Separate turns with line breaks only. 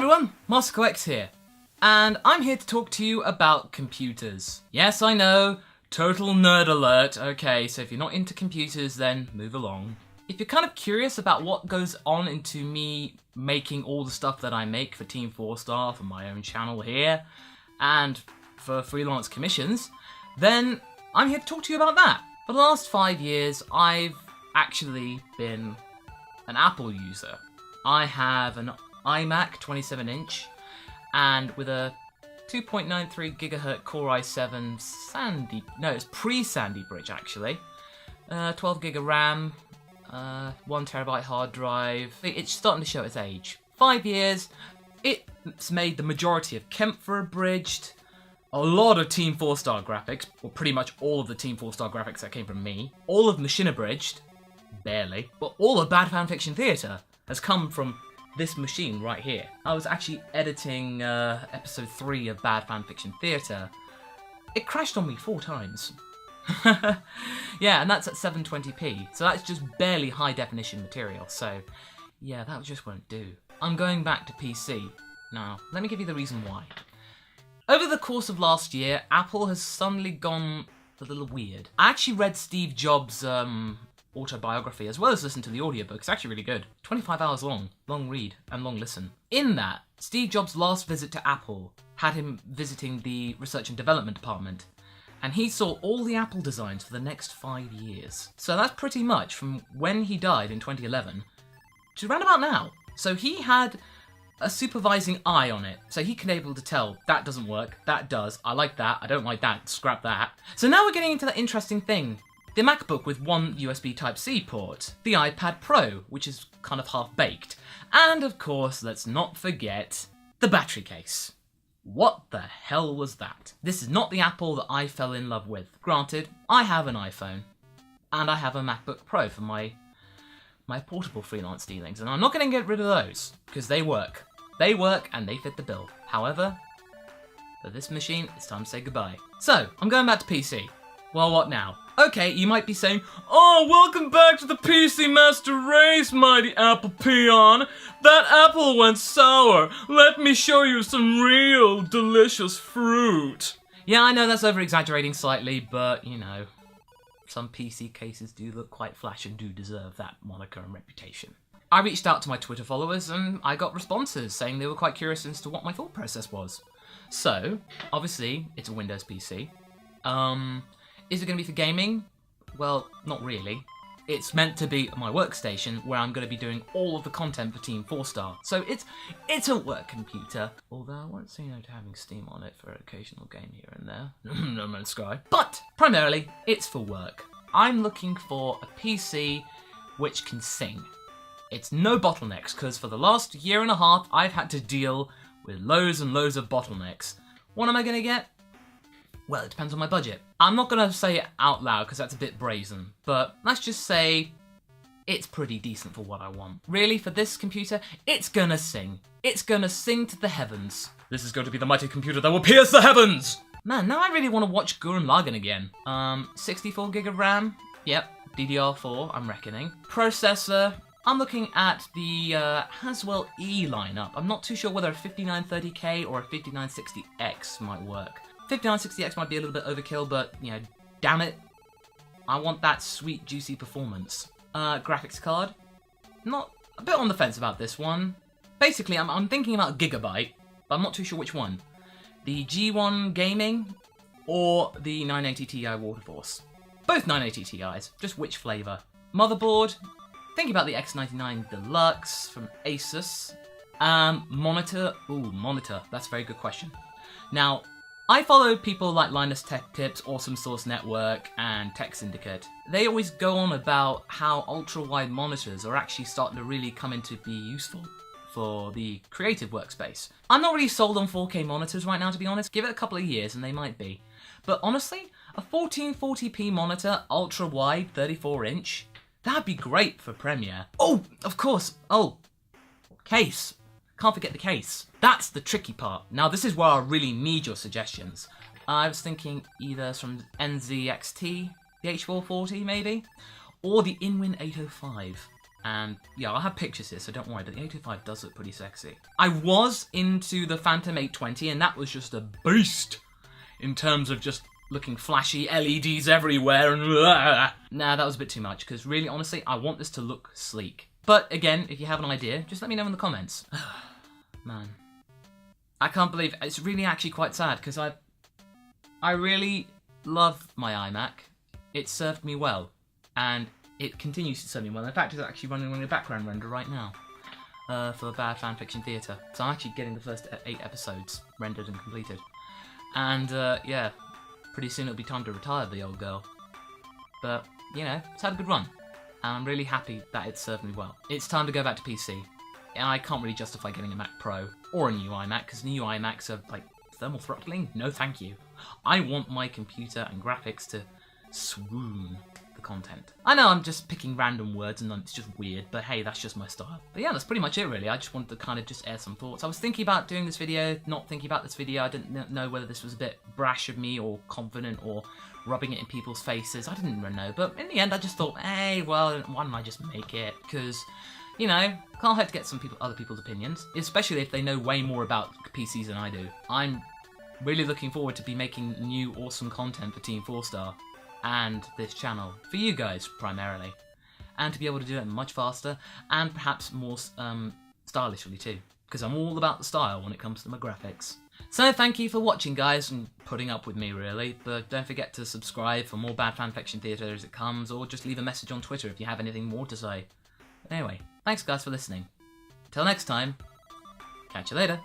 everyone, MasterCoX here, and I'm here to talk to you about computers. Yes, I know, total nerd alert. Okay, so if you're not into computers, then move along. If you're kind of curious about what goes on into me making all the stuff that I make for TeamFourStar, for my own channel here, and for freelance commissions, then I'm here to talk to you about that. For the last 5 years, I've actually been an Apple user. I have an iMac 27-inch, and with a 2.93 GHz Core i7 Sandy, no, it's pre-Sandy Bridge actually, 12 gig of RAM, 1 terabyte hard drive. It's starting to show its age. 5 years, it's made the majority of Kempfer abridged, a lot of TeamFourStar graphics, or pretty much all of the TeamFourStar graphics that came from me, all of Machine abridged, barely, but all of Bad Fanfiction Theatre has come from this machine right here. I was actually editing episode 3 of Bad Fanfiction Theatre. It crashed on me 4 times. Yeah, and that's at 720p, so that's just barely high definition material, so yeah, that just won't do. I'm going back to PC. Now, let me give you the reason why. Over the course of last year, Apple has suddenly gone a little weird. I actually read Steve Jobs' autobiography as well as listened to the audiobook. It's actually really good. 25 hours long. Long read and long listen. In that, Steve Jobs' last visit to Apple had him visiting the research and development department, and he saw all the Apple designs for the next 5 years. So that's pretty much from when he died in 2011 to around about now. So he had a supervising eye on it, so he can be able to tell, that doesn't work, that does, I like that, I don't like that, scrap that. So now we're getting into that interesting thing. The MacBook with one USB Type-C port, the iPad Pro, which is kind of half-baked, and of course, let's not forget, the battery case. What the hell was that? This is not the Apple that I fell in love with. Granted, I have an iPhone, and I have a MacBook Pro for my portable freelance dealings, and I'm not going to get rid of those, because they work. They work, and they fit the bill. However, for this machine, it's time to say goodbye. So, I'm going back to PC. Well, what now? Okay, you might be saying, oh, welcome back to the PC Master Race, mighty Apple peon. That apple went sour. Let me show you some real delicious fruit. Yeah, I know that's over-exaggerating slightly, but, you know, some PC cases do look quite flash and do deserve that moniker and reputation. I reached out to my Twitter followers and I got responses saying they were quite curious as to what my thought process was. So, obviously, it's a Windows PC. Is it going to be for gaming? Well, not really. It's meant to be my workstation where I'm going to be doing all of the content for TeamFourStar. So it's a work computer, although I won't say no to having Steam on it for an occasional game here and there. No Man's Sky. But primarily, it's for work. I'm looking for a PC which can sing. It's no bottlenecks, because for the last year and a half, I've had to deal with loads and loads of bottlenecks. What am I going to get? Well, it depends on my budget. I'm not going to say it out loud because that's a bit brazen, but let's just say it's pretty decent for what I want. Really, for this computer, it's going to sing. It's going to sing to the heavens. This is going to be the mighty computer that will pierce the heavens! Man, now I really want to watch Gurren Lagann again. 64 gig of RAM? Yep, DDR4, I'm reckoning. Processor, I'm looking at the Haswell E lineup. I'm not too sure whether a 5930K or a 5960X might work. 5960X might be a little bit overkill, but, you know, damn it, I want that sweet, juicy performance. Graphics card, not a bit on the fence about this one. Basically, I'm thinking about Gigabyte, but I'm not too sure which one. The G1 Gaming or the 980 Ti Waterforce. Both 980 Ti's, just which flavour. Motherboard, thinking about the X99 Deluxe from Asus. Monitor, monitor, that's a very good question. Now, I follow people like Linus Tech Tips, Awesome Source Network, and Tech Syndicate. They always go on about how ultra-wide monitors are actually starting to really come into be useful for the creative workspace. I'm not really sold on 4K monitors right now, to be honest. Give it a couple of years and they might be. But honestly, a 1440p monitor, ultra-wide, 34-inch, that'd be great for Premiere. Oh, of course. Oh, case. Can't forget the case. That's the tricky part. Now, this is where I really need your suggestions. I was thinking either from NZXT, the H440 maybe, or the Inwin 805. And yeah, I'll have pictures here, so don't worry, but the 825 does look pretty sexy. I was into the Phantom 820, and that was just a beast in terms of just looking flashy, LEDs everywhere, and nah, that was a bit too much, because really, honestly, I want this to look sleek. But again, if you have an idea, just let me know in the comments. Man. I can't believe it. It's really actually quite sad, because I really love my iMac. It served me well, and it continues to serve me well. In fact, it's actually running a background render right now for Bad Fanfiction Theatre. So I'm actually getting the first 8 episodes rendered and completed. And yeah, pretty soon it'll be time to retire the old girl. But, you know, it's had a good run. And I'm really happy that it served me well. It's time to go back to PC. And I can't really justify getting a Mac Pro or a new iMac, because new iMacs are like thermal throttling. No thank you. I want my computer and graphics to swoon the content. I know I'm just picking random words and it's just weird, but hey, that's just my style. But yeah, that's pretty much it really. I just wanted to kind of just air some thoughts. I was thinking about doing this video, not thinking about this video. I didn't know whether this was a bit brash of me or confident or rubbing it in people's faces. I didn't really know, but in the end I just thought, hey, well, why don't I just make it? Because, you know, can't hurt to get other people's opinions, especially if they know way more about PCs than I do. I'm really looking forward to be making new awesome content for TeamFourStar and this channel, for you guys primarily, and to be able to do it much faster and perhaps more stylishly too, because I'm all about the style when it comes to my graphics. So thank you for watching, guys, and putting up with me really, but don't forget to subscribe for more Bad Fanfiction Theatre as it comes, or just leave a message on Twitter if you have anything more to say. But anyway, thanks guys for listening. Until next time, catch you later.